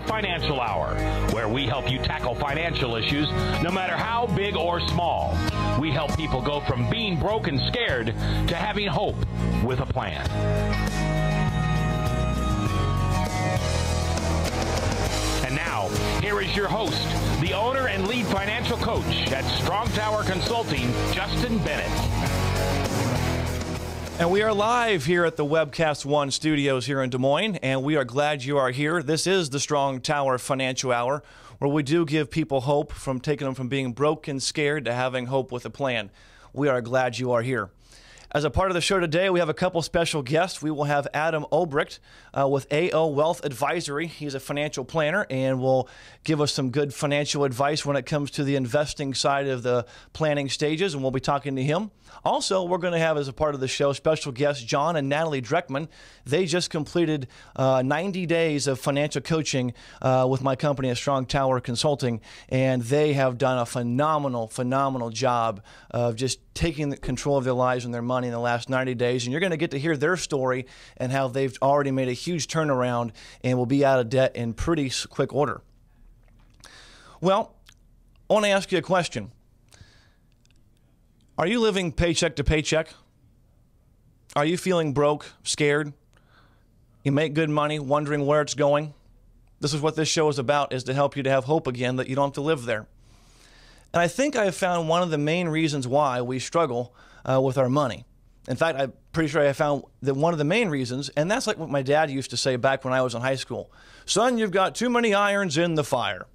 Financial Hour, where we help you tackle financial issues no matter how big or small. We help people go from being broke and scared to having hope with a plan. And now, here is your host, the owner and lead financial coach at Strong Tower Consulting, Justin Bennett. And we are live here at the Webcast One studios here in Des Moines, and we are glad you are here. This is the Strong Tower Financial Hour, where we do give people hope, from taking them from being broke and scared to having hope with a plan. We are glad you are here. As a part of the show today, we have a couple special guests. We will have Adam Olbricht with AO Wealth Advisory. He's a financial planner and will give us some good financial advice when it comes to the investing side of the planning stages, and we'll be talking to him. Also, we're going to have, as a part of the show, special guests John and Natalie Dreckman. They just completed 90 days of financial coaching with my company at Strong Tower Consulting, and they have done a phenomenal job of just taking control of their lives and their money in the last 90 days. And you're going to get to hear their story and how they've already made a huge turnaround and will be out of debt in pretty quick order. Well, I want to ask you a question. Are you living paycheck to paycheck? Are you feeling broke, scared? You make good money, wondering where it's going? This is what this show is about, is to help you to have hope again, that you don't have to live there. And I think I have found one of the main reasons why we struggle with our money. In fact, I'm pretty sure I found that one of the main reasons, and that's like what my dad used to say back when I was in high school. Son, you've got too many irons in the fire.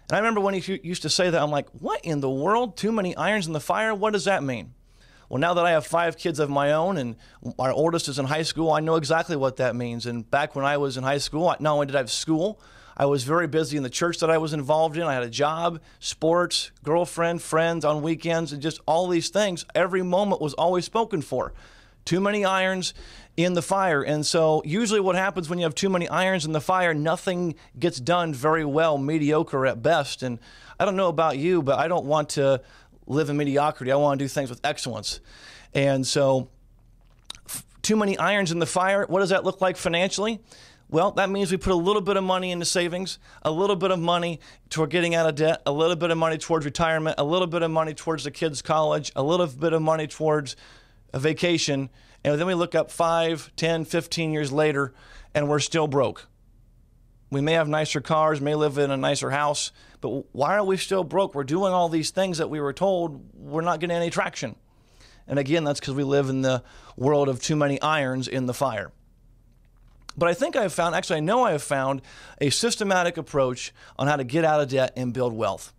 And I remember when he used to say that, I'm like, what in the world? Too many irons in the fire? What does that mean? Well, now that I have 5 kids of my own and our oldest is in high school, I know exactly what that means. And back when I was in high school, not only did I have school, I was very busy in the church that I was involved in. I had a job, sports, girlfriend, friends on weekends, and just all these things. Every moment was always spoken for. Too many irons in the fire. And so usually what happens when you have too many irons in the fire, nothing gets done very well, mediocre at best. And I don't know about you, but I don't want to live in mediocrity. I want to do things with excellence. And so too many irons in the fire, what does that look like financially? Well, that means we put a little bit of money into savings, a little bit of money toward getting out of debt, a little bit of money towards retirement, a little bit of money towards the kids' college, a little bit of money towards a vacation, and then we look up 5, 10, 15 years later, and we're still broke. We may have nicer cars, may live in a nicer house, but why are we still broke? We're doing all these things that we were told we're not getting any traction. And again, that's because we live in the world of too many irons in the fire. But I think I know I have found a systematic approach on how to get out of debt and build wealth.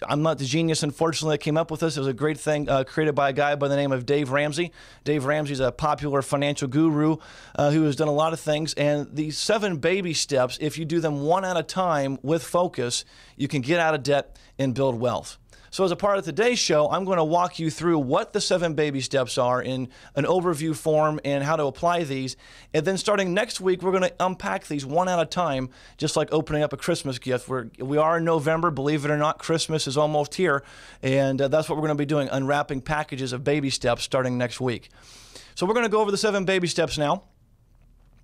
I'm not the genius, unfortunately, that came up with this. It was a great thing created by a guy by the name of Dave Ramsey. Dave Ramsey is a popular financial guru who has done a lot of things. And these 7 baby steps, if you do them one at a time with focus, you can get out of debt and build wealth. So as a part of today's show, I'm going to walk you through what the 7 baby steps are in an overview form and how to apply these. And then starting next week, we're going to unpack these one at a time, just like opening up a Christmas gift. We are in November. Believe it or not, Christmas is almost here. And that's what we're going to be doing, unwrapping packages of baby steps starting next week. So we're going to go over the 7 baby steps now.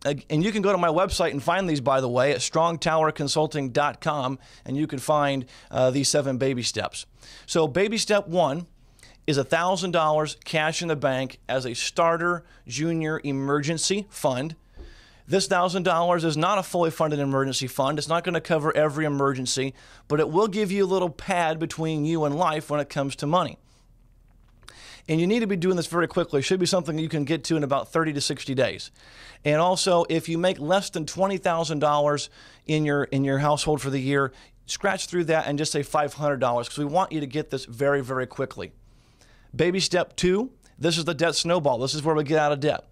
And you can go to my website and find these, by the way, at strongtowerconsulting.com, and you can find these 7 baby steps. So baby step 1 is $1,000 cash in the bank as a starter junior emergency fund. This $1,000 is not a fully funded emergency fund. It's not going to cover every emergency, but it will give you a little pad between you and life when it comes to money. And you need to be doing this very quickly. It should be something you can get to in about 30 to 60 days. And also, if you make less than $20,000 in your household for the year, scratch through that and just say $500 because we want you to get this very, very quickly. Baby step 2, this is the debt snowball. This is where we get out of debt.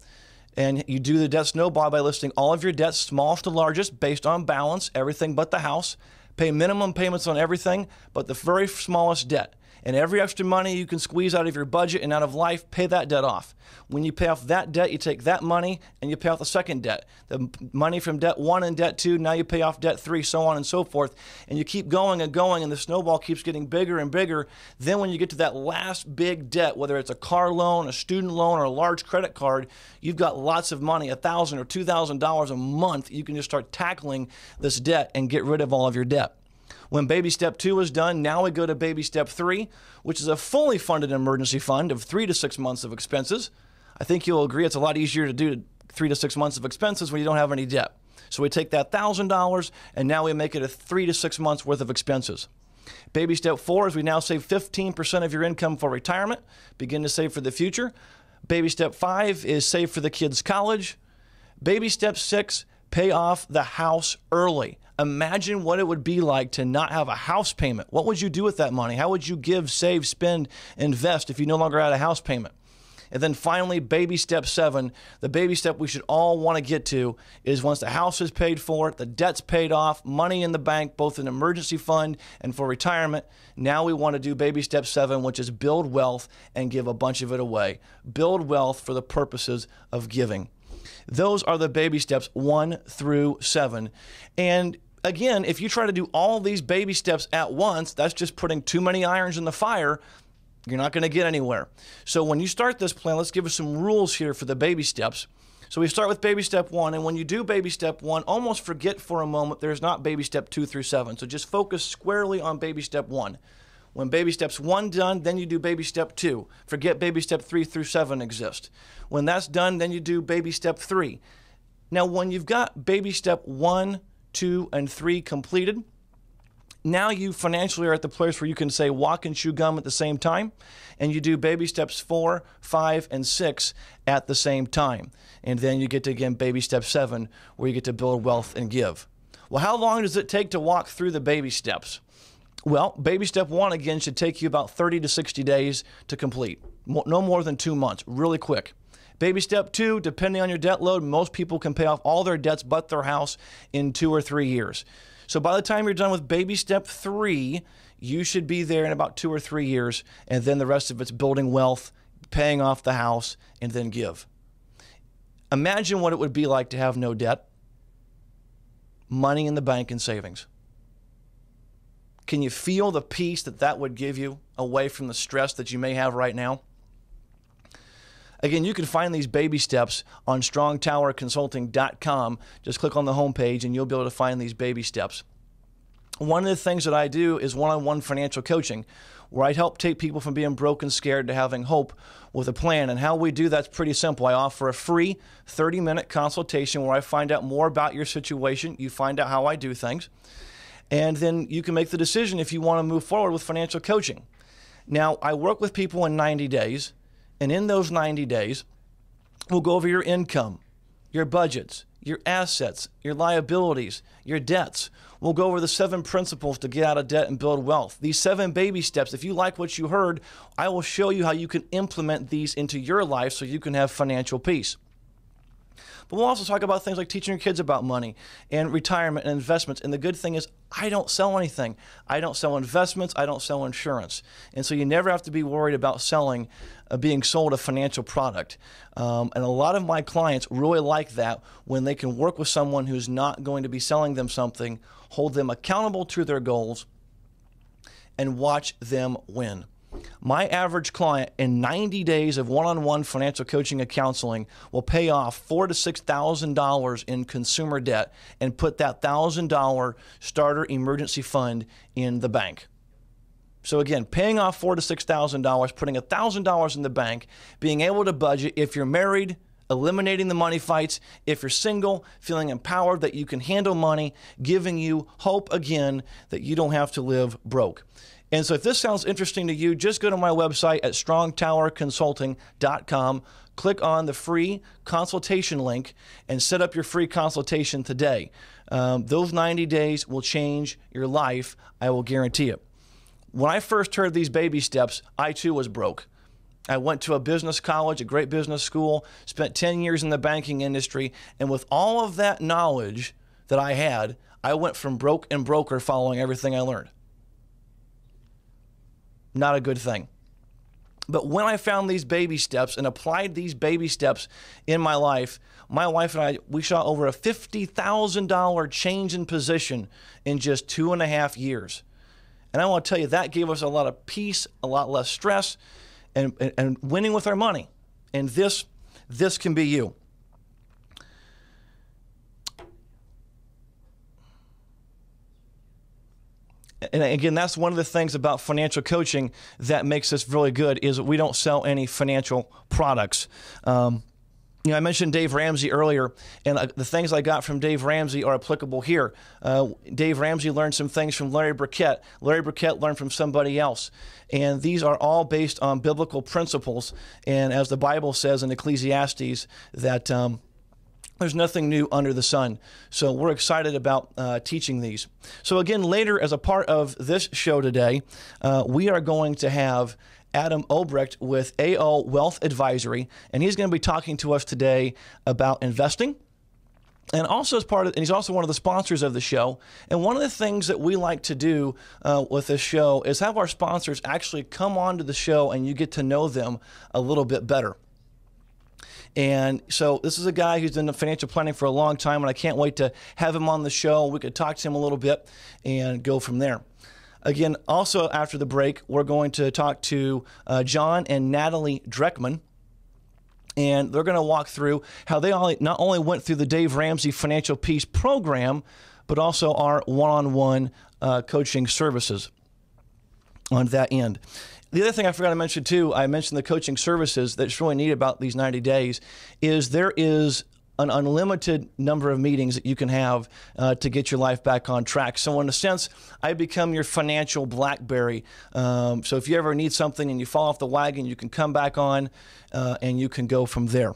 And you do the debt snowball by listing all of your debts, smallest to largest, based on balance, everything but the house. Pay minimum payments on everything but the very smallest debt. And every extra money you can squeeze out of your budget and out of life, pay that debt off. When you pay off that debt, you take that money and you pay off the second debt. The money from debt 1 and debt 2, now you pay off debt 3, so on and so forth. And you keep going and going, and the snowball keeps getting bigger and bigger. Then when you get to that last big debt, whether it's a car loan, a student loan, or a large credit card, you've got lots of money, $1,000 or $2,000 a month. You can just start tackling this debt and get rid of all of your debt. When baby step 2 is done, now we go to baby step 3, which is a fully funded emergency fund of 3 to 6 months of expenses. I think you'll agree it's a lot easier to do 3 to 6 months of expenses when you don't have any debt. So we take that $1,000 and now we make it a 3 to 6 months worth of expenses. Baby step 4 is we now save 15% of your income for retirement, begin to save for the future. Baby step 5 is save for the kids' college. Baby step 6, pay off the house early. Imagine what it would be like to not have a house payment. What would you do with that money? How would you give, save, spend, invest if you no longer had a house payment? And then finally, baby step 7, the baby step we should all want to get to is once the house is paid for, the debt's paid off, money in the bank, both an emergency fund and for retirement. Now we want to do baby step 7, which is build wealth and give a bunch of it away. Build wealth for the purposes of giving. Those are the baby steps 1 through 7. And again, if you try to do all these baby steps at once, that's just putting too many irons in the fire. You're not going to get anywhere. So when you start this plan, let's give us some rules here for the baby steps. So we start with baby step 1, and when you do baby step 1, almost forget for a moment there's not baby step 2 through 7. So just focus squarely on baby step 1. When baby steps 1 done, then you do baby step 2. Forget baby step 3 through 7 exist. When that's done, then you do baby step 3. Now, when you've got baby step 1, 2, and 3 completed, now you financially are at the place where you can say walk and chew gum at the same time, and you do baby steps 4, 5, and 6 at the same time. And then you get to, again, baby step 7, where you get to build wealth and give. Well, how long does it take to walk through the baby steps? Well, baby step 1, again, should take you about 30 to 60 days to complete. No more than 2 months, really quick. Baby step 2, depending on your debt load, most people can pay off all their debts but their house in 2 or 3 years. So by the time you're done with baby step 3, you should be there in about 2 or 3 years, and then the rest of it's building wealth, paying off the house, and then give. Imagine what it would be like to have no debt, money in the bank and savings. Can you feel the peace that that would give you away from the stress that you may have right now? Again, you can find these baby steps on strongtowerconsulting.com. Just click on the homepage and you'll be able to find these baby steps. One of the things that I do is one-on-one financial coaching, where I help take people from being broke and scared to having hope with a plan. And how we do that's pretty simple. I offer a free 30-minute consultation where I find out more about your situation. You find out how I do things. And then you can make the decision if you want to move forward with financial coaching. Now, I work with people in 90 days, and in those 90 days, we'll go over your income, your budgets, your assets, your liabilities, your debts. We'll go over the 7 principles to get out of debt and build wealth. These 7 baby steps, if you like what you heard, I will show you how you can implement these into your life so you can have financial peace. But we'll also talk about things like teaching your kids about money and retirement and investments. And the good thing is I don't sell anything. I don't sell investments. I don't sell insurance. And so you never have to be worried about being sold a financial product. And a lot of my clients really like that when they can work with someone who's not going to be selling them something, hold them accountable to their goals, and watch them win. My average client in 90 days of one-on-one financial coaching and counseling will pay off $4,000 to $6,000 in consumer debt and put that $1,000 starter emergency fund in the bank. So again, paying off $4,000 to $6,000, putting $1,000 in the bank, being able to budget if you're married, eliminating the money fights, if you're single, feeling empowered that you can handle money, giving you hope again that you don't have to live broke. And so if this sounds interesting to you, just go to my website at strongtowerconsulting.com, click on the free consultation link, and set up your free consultation today. Those 90 days will change your life. I will guarantee it. When I first heard these baby steps, I too was broke. I went to a business college, a great business school, spent 10 years in the banking industry, and with all of that knowledge that I had, I went from broke and broker following everything I learned. not a good thing. But when I found these baby steps and applied these baby steps in my life, my wife and I, we saw over a $50,000 change in position in just 2.5 years. And I want to tell you, that gave us a lot of peace, a lot less stress, and winning with our money. And this can be you. And again, that's one of the things about financial coaching that makes us really good, is we don't sell any financial products. I mentioned Dave Ramsey earlier, and the things I got from Dave Ramsey are applicable here. Dave Ramsey learned some things from Larry Burkett. Larry Burkett learned from somebody else. And these are all based on biblical principles. And as the Bible says in Ecclesiastes, that there's nothing new under the sun. So we're excited about teaching these. So again, later as a part of this show today, we are going to have Adam Obrecht with AO Wealth Advisory, and he's going to be talking to us today about investing. And also and he's also one of the sponsors of the show. And one of the things that we like to do with this show is have our sponsors actually come onto the show, and you get to know them a little bit better. And so this is a guy who's done financial planning for a long time, and I can't wait to have him on the show. We could talk to him a little bit and go from there. Again, also after the break, we're going to talk to John and Natalie Dreckman, and they're going to walk through how they not only went through the Dave Ramsey Financial Peace program, but also our one-on-one coaching services on that end. The other thing I forgot to mention too, I mentioned the coaching services that's really neat about these 90 days, is there is an unlimited number of meetings that you can have to get your life back on track. So in a sense, I become your financial BlackBerry. So if you ever need something and you fall off the wagon, you can come back on and you can go from there.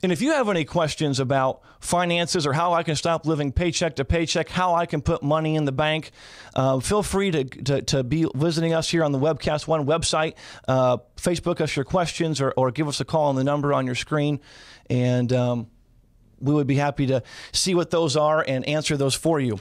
And if you have any questions about finances or how I can stop living paycheck to paycheck, how I can put money in the bank, feel free to be visiting us here on the Webcast One website. Facebook us your questions or give us a call on the number on your screen. And we would be happy to see what those are and answer those for you.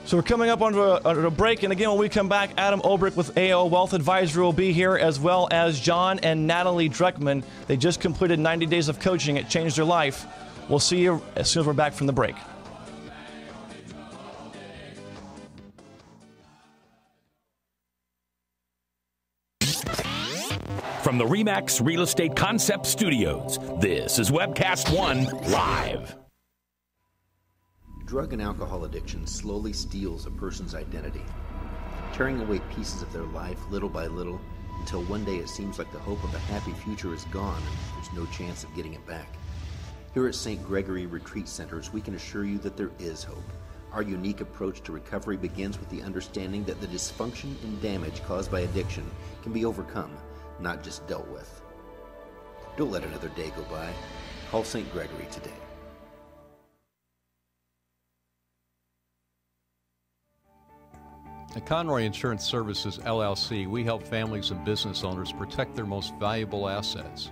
So we're coming up on a break, and again, when we come back, Adam Obrecht with AO Wealth Advisory will be here, as well as John and Natalie Dreckman. They just completed 90 days of coaching. It changed their life. We'll see you as soon as we're back from the break. From the RE/MAX Real Estate Concept Studios, this is Webcast One Live. Drug and alcohol addiction slowly steals a person's identity, tearing away pieces of their life little by little until one day it seems like the hope of a happy future is gone and there's no chance of getting it back. Here at St. Gregory Retreat Centers, we can assure you that there is hope. Our unique approach to recovery begins with the understanding that the dysfunction and damage caused by addiction can be overcome, not just dealt with. Don't let another day go by. Call St. Gregory today. At Conroy Insurance Services, LLC, we help families and business owners protect their most valuable assets.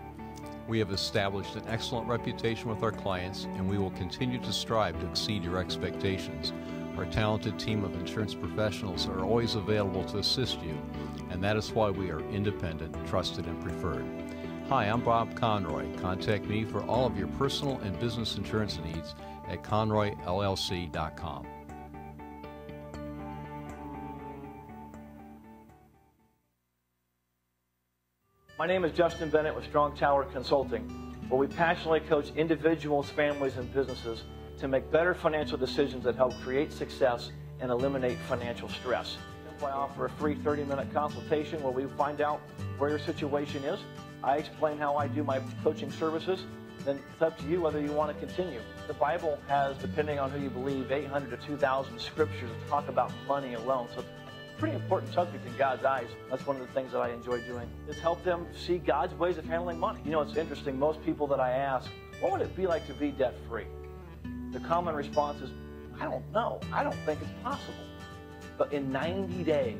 We have established an excellent reputation with our clients, and we will continue to strive to exceed your expectations. Our talented team of insurance professionals are always available to assist you, and that is why we are independent, trusted, and preferred. Hi, I'm Bob Conroy. Contact me for all of your personal and business insurance needs at conroyllc.com. My name is Justin Bennett with Strong Tower Consulting, where we passionately coach individuals, families, and businesses to make better financial decisions that help create success and eliminate financial stress. I offer a free 30-minute consultation where we find out where your situation is. I explain how I do my coaching services. Then it's up to you whether you want to continue. The Bible has, depending on who you believe, 800 to 2,000 scriptures that talk about money alone. So pretty important subject in God's eyes. That's one of the things that I enjoy doing, is help them see God's ways of handling money. You know, it's interesting, most people that I ask, what would it be like to be debt-free? The common response is, I don't know. I don't think it's possible. But in 90 days,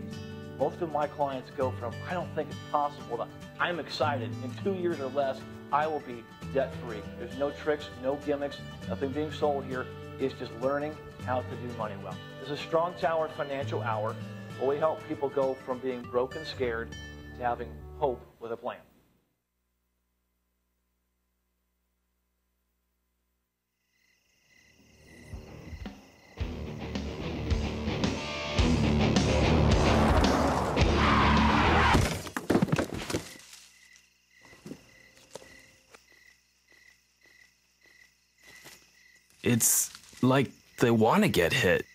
most of my clients go from, I don't think it's possible, to, I'm excited. In 2 years or less, I will be debt-free. There's no tricks, no gimmicks, nothing being sold here. It's just learning how to do money well. This is Strong Tower Financial Hour, where we help people go from being broke and scared to having hope with a plan. It's like they want to get hit.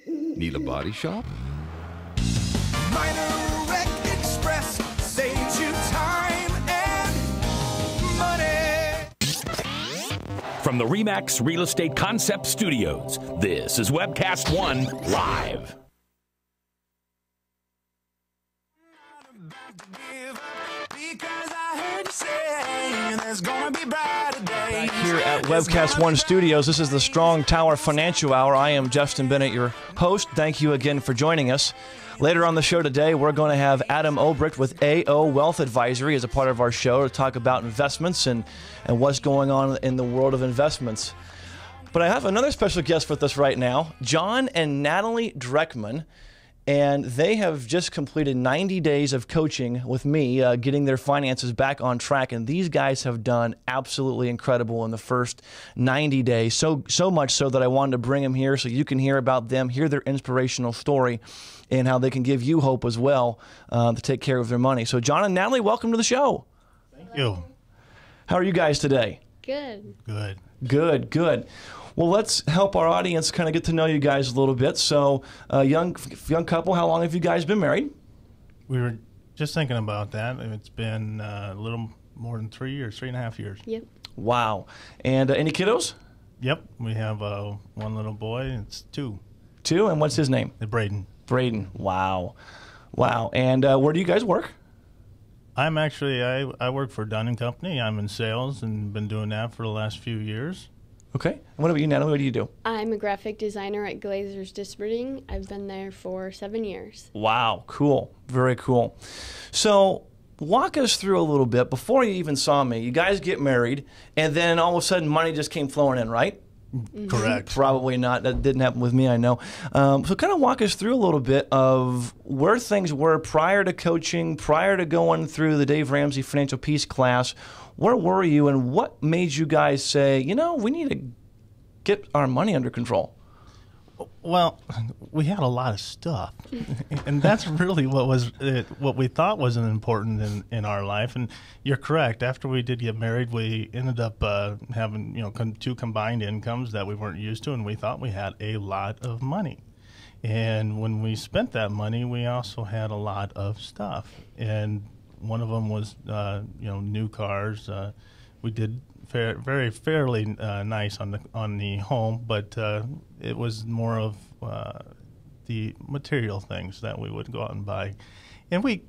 Need a body shop? Minor Wreck Express saves you time and money. From the RE/MAX Real Estate Concept Studios, this is Webcast One Live. Here at Webcast One Studios, this is the Strong Tower Financial Hour. I am Justin Bennett, your host. Thank you again for joining us. Later on the show today, we're going to have Adam Obrecht with AO Wealth Advisory as a part of our show to talk about investments and what's going on in the world of investments. But I have another special guest with us right now, John and Natalie Dreckman. And they have just completed 90 days of coaching with me, getting their finances back on track. And these guys have done absolutely incredible in the first 90 days. So much so that I wanted to bring them here so you can hear about them, hear their inspirational story, and how they can give you hope as well to take care of their money. So John and Natalie, welcome to the show. Thank you. How are you guys today? Good. Good. Good, good. Well, let's help our audience kind of get to know you guys a little bit. So, young couple, how long have you guys been married? We were just thinking about that. It's been a little more than 3 years, 3.5 years. Yep. Wow. And any kiddos? Yep. We have one little boy. It's two. Two? And what's his name? Braden. Braden. Wow. Wow. And where do you guys work? I'm actually, I work for Dunn & Company. I'm in sales and been doing that for the last few years. Okay. And what about you, Natalie? What do you do? I'm a graphic designer at Glazers Distributing. I've been there for 7 years. Wow. Cool. Very cool. So walk us through a little bit. Before you even saw me, you guys get married, and then all of a sudden money just came flowing in, right? Mm-hmm. Correct. Probably not. That didn't happen with me, I know. So kind of walk us through a little bit of where things were prior to coaching, prior to going through the Dave Ramsey Financial Peace class. Where were you, and what made you guys say, you know, we need to get our money under control? Well, we had a lot of stuff, and that's really what we thought was important in our life. And you're correct. After we did get married, we ended up having two combined incomes that we weren't used to, and we thought we had a lot of money. And when we spent that money, we also had a lot of stuff, and one of them was new cars. We did fairly nice on the home, but it was more of the material things that we would go out and buy. And we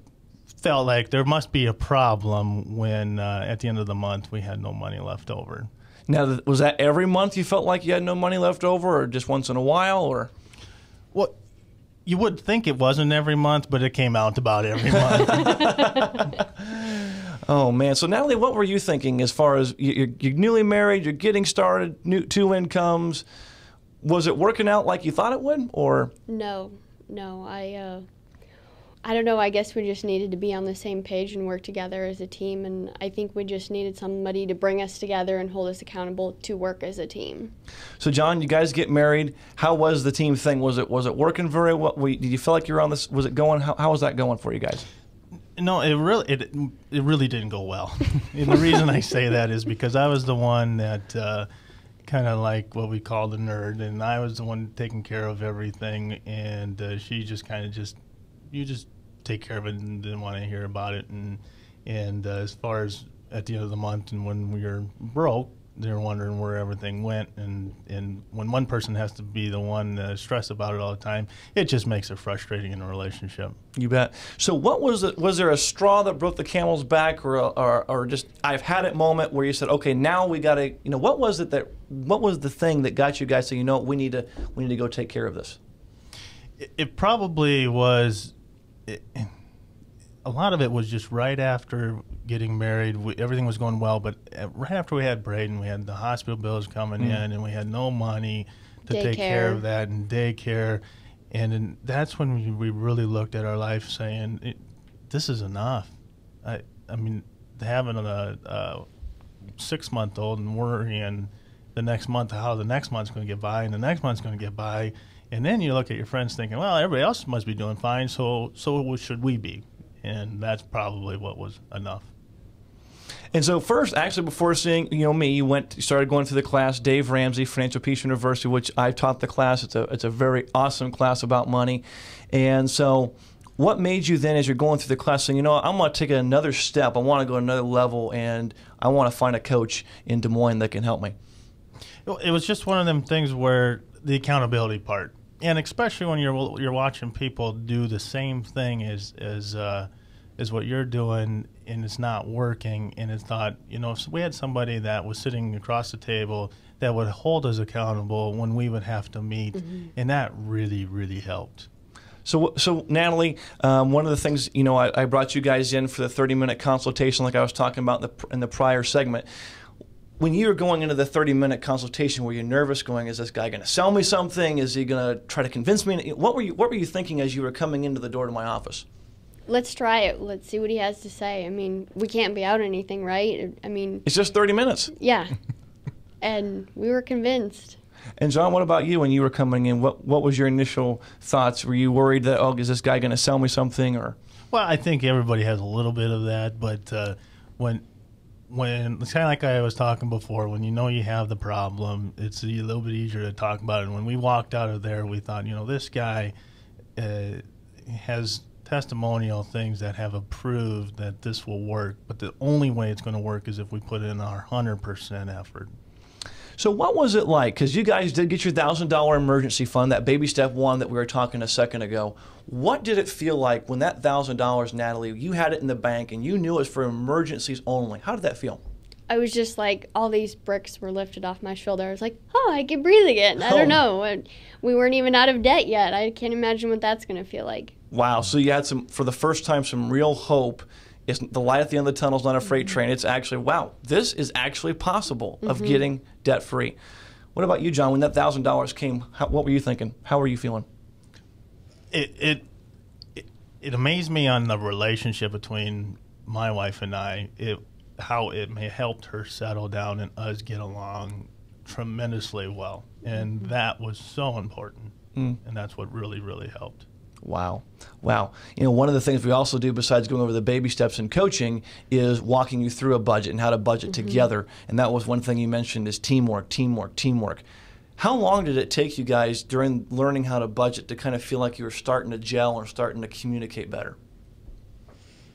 felt like there must be a problem when at the end of the month we had no money left over. Now, was that every month you felt like you had no money left over, or just once in a while, or? Well, you would think it wasn't every month, but it came out about every month. Oh, man. So, Natalie, what were you thinking as far as you're newly married, you're getting started, two incomes? Was it working out like you thought it would, or? No. I don't know. I guess we just needed to be on the same page and work together as a team, and I think we just needed somebody to bring us together and hold us accountable to work as a team. So, John, you guys get married. How was the team thing? Was it working very well? Did you feel like you were on this? Was it going? How was that going for you guys? No, it really didn't go well. And the reason I say that is because I was the one that kind of like what we call the nerd, and I was the one taking care of everything, and she just kind of you just take care of it and didn't want to hear about it. And as far as at the end of the month and when we were broke, they're wondering where everything went, and when one person has to be the one stressed about it all the time, it just makes it frustrating in a relationship. You bet. So what was it? Was there a straw that broke the camel's back, or just I've had it moment where you said, okay, now we got to, what was it what was the thing that got you guys to, we need to go take care of this? It probably was. A lot of it was just right after getting married. Everything was going well, but right after we had Braden, we had the hospital bills coming in, and we had no money to take care of that, and daycare. And that's when we really looked at our life saying, this is enough. I mean, having a 6-month-old and worrying the next month how the next month's going to get by, and the next month's going to get by. And then you look at your friends thinking, well, everybody else must be doing fine, so should we be? And that's probably what was enough. And so first, actually, before seeing me, you started going through the class, Dave Ramsey, Financial Peace University, which I taught the class. It's a very awesome class about money. And so what made you then, as you're going through the class, saying, I'm going to take another step. I want to go to another level, and I want to find a coach in Des Moines that can help me? It was just one of them things where the accountability part. And especially when you're watching people do the same thing as what you're doing, and it's not working, and it's not, so we had somebody that was sitting across the table that would hold us accountable when we would have to meet, and that really, really helped. So Natalie, one of the things, I brought you guys in for the 30-minute consultation like I was talking about in the prior segment. When you were going into the 30-minute consultation, were you nervous going, is this guy going to sell me something? Is he going to try to convince me? What were you thinking as you were coming into the door to my office? Let's try it. Let's see what he has to say. I mean, we can't be out anything, right? I mean, it's just 30 minutes. Yeah. And we were convinced. And John, what about you when you were coming in? What was your initial thoughts? Were you worried that, is this guy going to sell me something? Or? Well, I think everybody has a little bit of that, but when it's kind of like I was talking before, when you have the problem, it's a little bit easier to talk about it. And when we walked out of there, we thought, this guy has testimonial things that have approved that this will work, but the only way it's going to work is if we put in our 100% effort. So what was it like? Because you guys did get your $1,000 emergency fund, that baby step one that we were talking a second ago. What did it feel like when that $1,000, Natalie, you had it in the bank and you knew it was for emergencies only? How did that feel? I was just like, all these bricks were lifted off my shoulder. I was like, I can breathe again. I don't know. We weren't even out of debt yet. I can't imagine what that's going to feel like. Wow. So you had for the first time, some real hope. It's the light at the end of the tunnel is not a freight train. It's actually, wow, this is actually possible of getting debt-free. What about you, John? When that $1,000 came, what were you thinking? How were you feeling? It amazed me on the relationship between my wife and I, how it may helped her settle down and us get along tremendously well. And that was so important. And that's what really, really helped. Wow. Wow. One of the things we also do besides going over the baby steps in coaching is walking you through a budget and how to budget together. And that was one thing you mentioned is teamwork, teamwork, teamwork. How long did it take you guys during learning how to budget to kind of feel like you were starting to gel or starting to communicate better?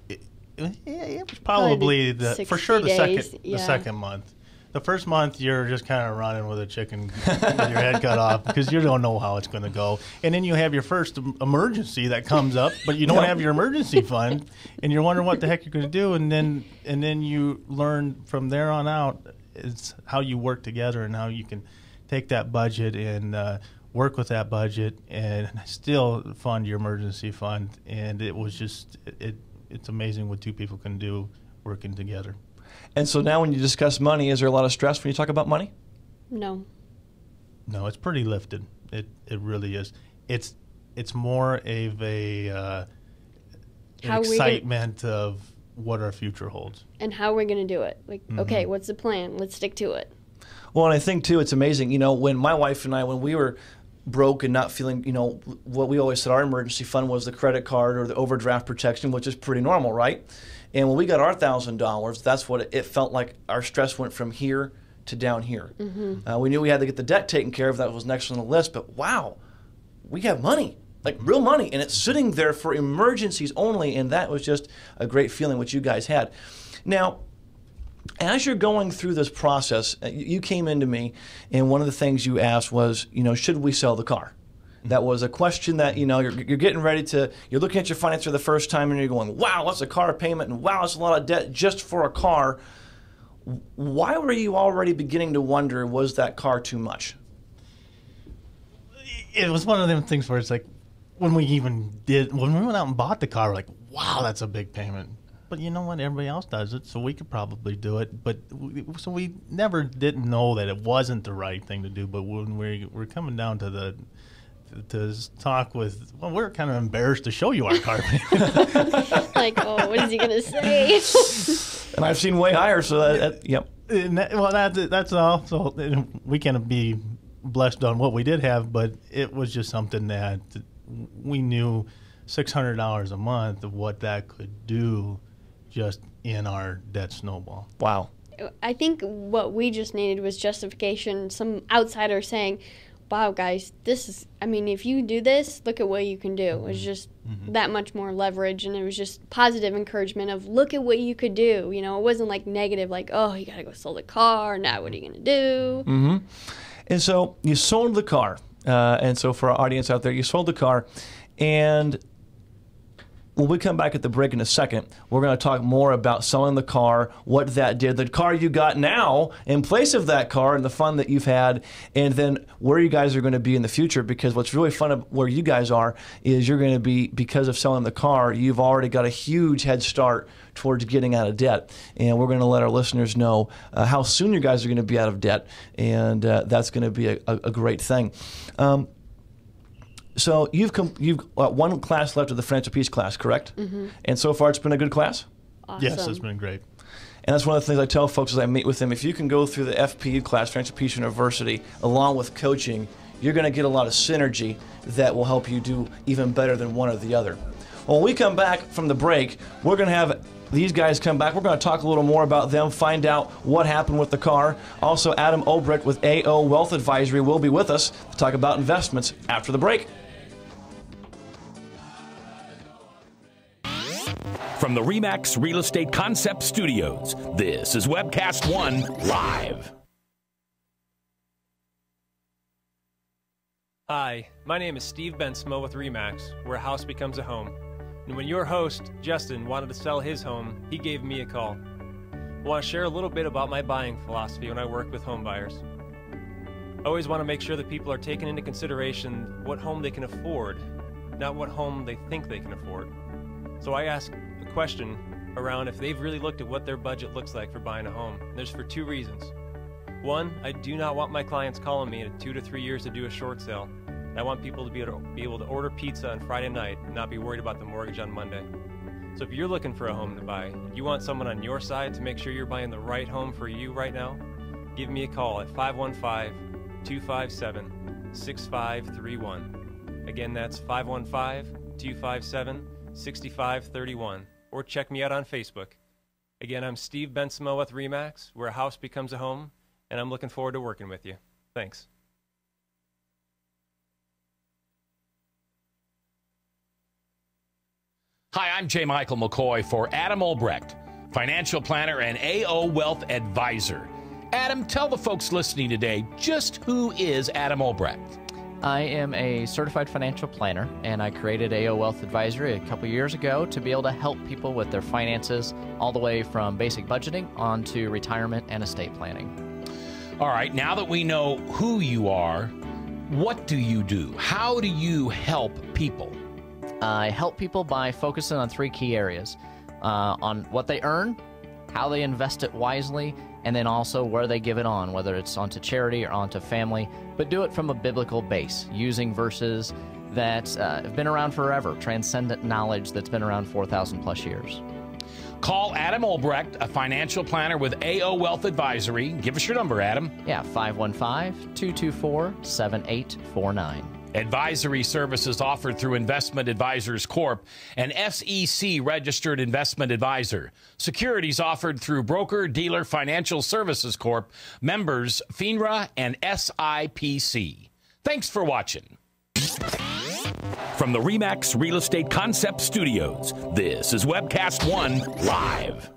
It was probably for sure the second month. The first month, you're just kind of running with a chicken with your head cut off because you don't know how it's going to go. And then you have your first emergency that comes up, but you don't have your emergency fund, and you're wondering what the heck you're going to do. And then you learn from there on out is how you work together and how you can take that budget and work with that budget and still fund your emergency fund. And it was just it's amazing what two people can do working together. And so now when you discuss money, is there a lot of stress when you talk about money? No. No, it's pretty lifted. It really is. It's more of an excitement of what our future holds. And how we're going to do it. Like, okay, what's the plan? Let's stick to it. Well, and I think, too, it's amazing. When my wife and I, when we were broke and not feeling, what we always said our emergency fund was the credit card or the overdraft protection, which is pretty normal, right? And when we got our $1,000, that's what it felt like. Our stress went from here to down here. We knew we had to get the debt taken care of. That was next on the list. But wow, we have money, like real money, and it's sitting there for emergencies only. And that was just a great feeling, which you guys had. Now, As you're going through this process, you came into me, and one of the things you asked was, should we sell the car? That was a question that, you're getting ready to, you're looking at your finance for the first time and you're going, wow, that's a car payment, and wow, that's a lot of debt just for a car. Why were you already beginning to wonder, was that car too much? It was one of them things where it's like, when we went out and bought the car, we're like, wow, that's a big payment. But you know what? Everybody else does it, so we could probably do it. But so we never didn't know that it wasn't the right thing to do. But when we're coming down to talk with, well, we're kind of embarrassed to show you our car payment. Like, oh, what is he gonna say? And I've seen way higher, so yep. That's all. So we can't be blessed on what we did have, but it was just something that we knew $600 a month of what that could do just in our debt snowball. Wow. I think what we just needed was justification, some outsider saying, wow, guys, if you do this, look at what you can do. It was just that much more leverage, and it was just positive encouragement of, look at what you could do. It wasn't like negative, like, oh, you got to go sell the car. Now what are you going to do? Mm-hmm. And so you sold the car. And so for our audience out there, you sold the car. And when we come back at the break in a second, we're going to talk more about selling the car, what that did, the car you got now in place of that car, and the fun that you've had, and then where you guys are going to be in the future. Because what's really fun of where you guys are is you're going to be, because of selling the car, you've already got a huge head start towards getting out of debt. And we're going to let our listeners know how soon you guys are going to be out of debt, and that's going to be a great thing. So you've one class left of the Financial Peace class, correct? Mm-hmm. And so far it's been a good class? Awesome. Yes, it's been great. And that's one of the things I tell folks as I meet with them. If you can go through the FPU class, Financial Peace University, along with coaching, you're going to get a lot of synergy that will help you do even better than one or the other. When we come back from the break, we're going to have these guys come back. We're going to talk a little more about them, find out what happened with the car. Also, Adam Obrecht with AO Wealth Advisory will be with us to talk about investments after the break. From the RE/MAX Real Estate Concept Studios, this is Webcast One Live. Hi, my name is Steve Bensmo with RE/MAX, where a house becomes a home. And when your host, Justin, wanted to sell his home, he gave me a call. I want to share a little bit about my buying philosophy when I work with home buyers. I always want to make sure that people are taking into consideration what home they can afford, not what home they think they can afford. So I ask a question around if they've really looked at what their budget looks like for buying a home. And there's for two reasons. One, I do not want my clients calling me in 2 to 3 years to do a short sale. I want people to be able to order pizza on Friday night and not be worried about the mortgage on Monday. So if you're looking for a home to buy, you want someone on your side to make sure you're buying the right home for you right now, give me a call at 515-257-6531. Again, that's 515-257-6531. Or check me out on Facebook. Again, I'm Steve Bensmo with RE/MAX, where a house becomes a home, and I'm looking forward to working with you. Thanks. Hi, I'm J. Michael McCoy for Adam Obrecht, financial planner and AO Wealth Advisor. Adam, tell the folks listening today, just who is Adam Obrecht? I am a certified financial planner, and I created AO Wealth Advisory a couple years ago to be able to help people with their finances all the way from basic budgeting on to retirement and estate planning. All right, now that we know who you are, what do you do? How do you help people? I help people by focusing on 3 key areas, on what they earn, how they invest it wisely, and then also where they give it on, whether it's onto charity or onto family, but do it from a biblical base, using verses that have been around forever, transcendent knowledge that's been around 4,000 plus years. Call Adam Obrecht, a financial planner with AO Wealth Advisory. Give us your number, Adam. Yeah, 515-224-7849. Advisory services offered through Investment Advisors Corp., an SEC-registered investment advisor. Securities offered through Broker Dealer Financial Services Corp., members FINRA and SIPC. Thanks for watching. From the RE/MAX Real Estate Concept Studios, this is Webcast One Live.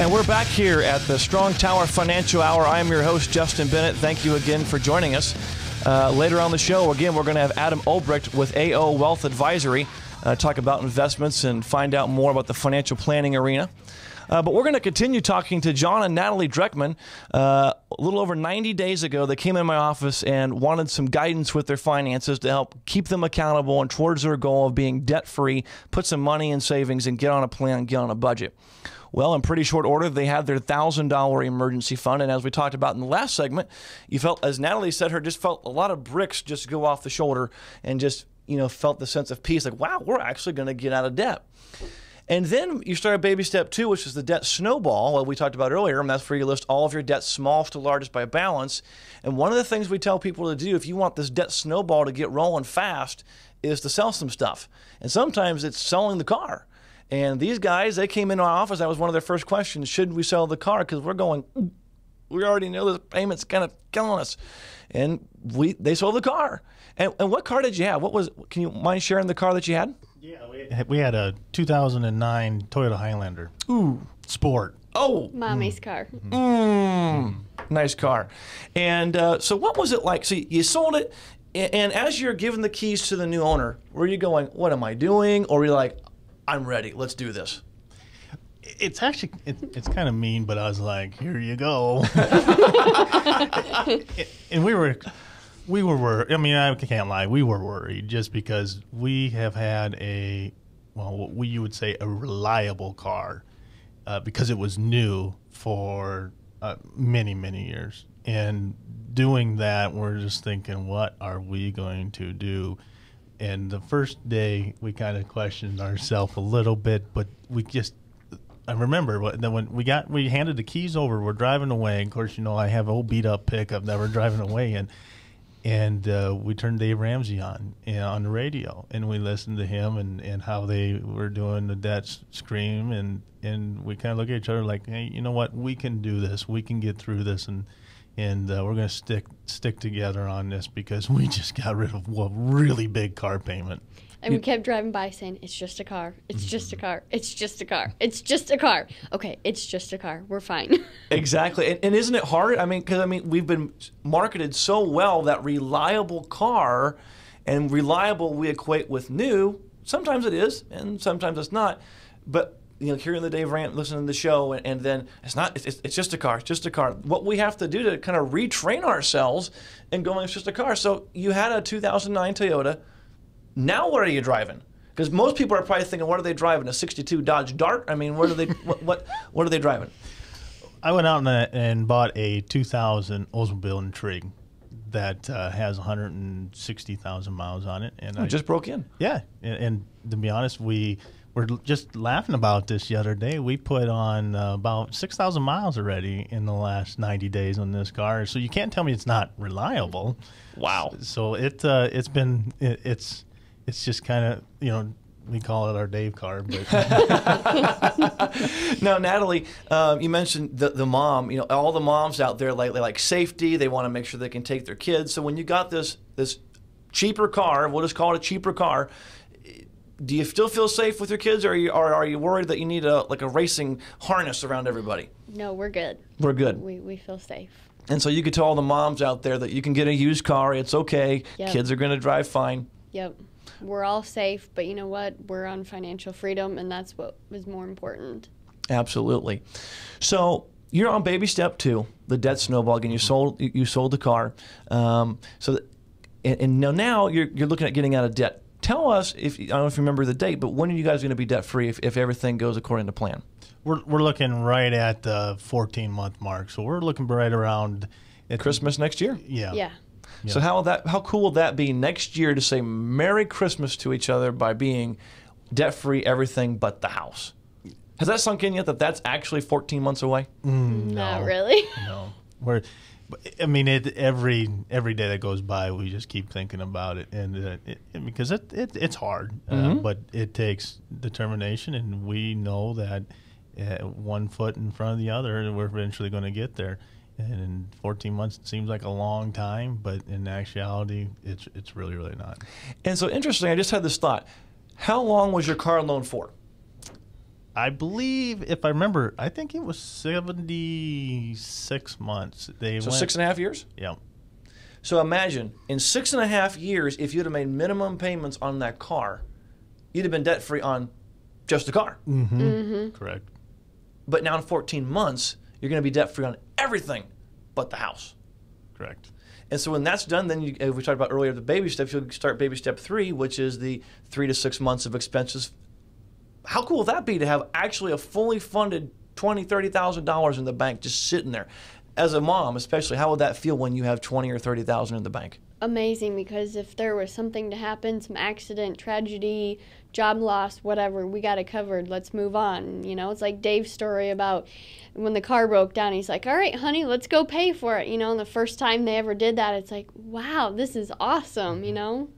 And we're back here at the Strong Tower Financial Hour. I am your host, Justin Bennett. Thank you again for joining us. Later on the show, again, we're going to have Adam Obrecht with AO Wealth Advisory talk about investments and find out more about the financial planning arena. But we're going to continue talking to John and Natalie Dreckman. A little over 90 days ago, they came in my office and wanted some guidance with their finances to help keep them accountable and towards their goal of being debt-free, put some money in savings, and get on a plan, get on a budget. Well, in pretty short order, they had their $1,000 emergency fund. And as we talked about in the last segment, you felt, as Natalie said, just felt a lot of bricks just go off the shoulder and just, felt the sense of peace. Like, wow, we're actually going to get out of debt. And then you started baby step 2, which is the debt snowball, what we talked about earlier. And that's where you list all of your debts, smallest to largest by balance. And one of the things we tell people to do, if you want this debt snowball to get rolling fast, is to sell some stuff. And sometimes it's selling the car. And these guys, they came into our office. That was one of their first questions. Should we sell the car? Because we're going, we already know this payment's kind of killing us. And they sold the car. And what car did you have? Can you mind sharing the car that you had? Yeah, we had a 2009 Toyota Highlander. Ooh. Sport. Oh. Mommy's car. Nice car. And so what was it like? So you sold it, and as you're giving the keys to the new owner, were you going, what am I doing? Or were you like, I'm ready, let's do this? It's actually, it's kind of mean, but I was like, here you go. And we were worried. I mean, I can't lie, we were worried just because we have had you would say a reliable car because it was new for many, many years. And doing that, we're just thinking, what are we going to do? And the first day, we kind of questioned ourselves a little bit, but I remember when we handed the keys over, we're driving away. Of course, I have an old beat up pickup that we're driving away in. And we turned Dave Ramsey on the radio, and we listened to him and how they were doing the debt scream. And we kind of look at each other like, hey, you know what? We can do this. We can get through this. And we're going to stick together on this because we just got rid of a really big car payment. And we kept driving by saying, it's just a car. It's just a car. It's just a car. It's just a car. Okay, it's just a car. We're fine. Exactly. And isn't it hard? Because we've been marketed so well that reliable car, and reliable we equate with new. Sometimes it is, and sometimes it's not. But hearing the Dave Rant, listening to the show, and then it's not. It's just a car. It's just a car. What we have to do to kind of retrain ourselves and going, it's just a car. So you had a 2009 Toyota. Now what are you driving? Because most people are probably thinking, what are they driving? A '62 Dodge Dart? I mean, what are they? what are they driving? I went out and bought a 2000 Oldsmobile Intrigue that has 160,000 miles on it. And I just broke in. Yeah, and to be honest, we were just laughing about this the other day. We put on about 6,000 miles already in the last 90 days on this car. So you can't tell me it's not reliable. Wow. So it's just kind of, we call it our Dave car. But Now, Natalie, you mentioned the mom. All the moms out there like safety. They want to make sure they can take their kids. So when you got this cheaper car, we'll just call it a cheaper car, do you still feel safe with your kids, or are you worried that you need a racing harness around everybody? No, we're good. We're good. We feel safe. And so you could tell all the moms out there that you can get a used car. It's okay. Yep. Kids are going to drive fine. Yep. We're all safe, but you know what? We're on financial freedom, and that's what was more important. Absolutely. So you're on baby step 2, the debt snowball. Again, you sold the car. And now you're looking at getting out of debt. Tell us, I don't know if you remember the date, but when are you guys going to be debt free if everything goes according to plan? We're looking right at the 14-month mark, so we're looking right around Christmas next year. Yeah. Yeah. So how cool will that be next year to say Merry Christmas to each other by being debt-free, everything but the house? Has that sunk in yet that that's actually 14 months away? Not really. No. Every day that goes by, we just keep thinking about it, and because it's hard, but it takes determination, and we know that one foot in front of the other, and we're eventually going to get there. And in 14 months, it seems like a long time, but in actuality, it's really, really not. And so interesting, I just had this thought. How long was your car loan for? I believe, if I remember, I think it was 76 months. So 6.5 years? Yeah. So imagine, in 6.5 years, if you'd have made minimum payments on that car, you'd have been debt-free on just the car. Correct. But now in 14 months, you're going to be debt-free on everything but the house. Correct. And so when that's done, then we talked about earlier the baby steps. You'll start baby step 3, which is the 3 to 6 months of expenses. How cool would that be to have actually a fully funded $20,000, $30,000 in the bank just sitting there? As a mom, especially, how would that feel when you have $20,000 or $30,000 in the bank? Amazing, because if there was something to happen, some accident, tragedy, job loss, whatever, we got it covered. Let's move on. You know, it's like Dave's story about when the car broke down. He's like, all right, honey, let's go pay for it. You know, and the first time they ever did that, it's like, wow, this is awesome, you know?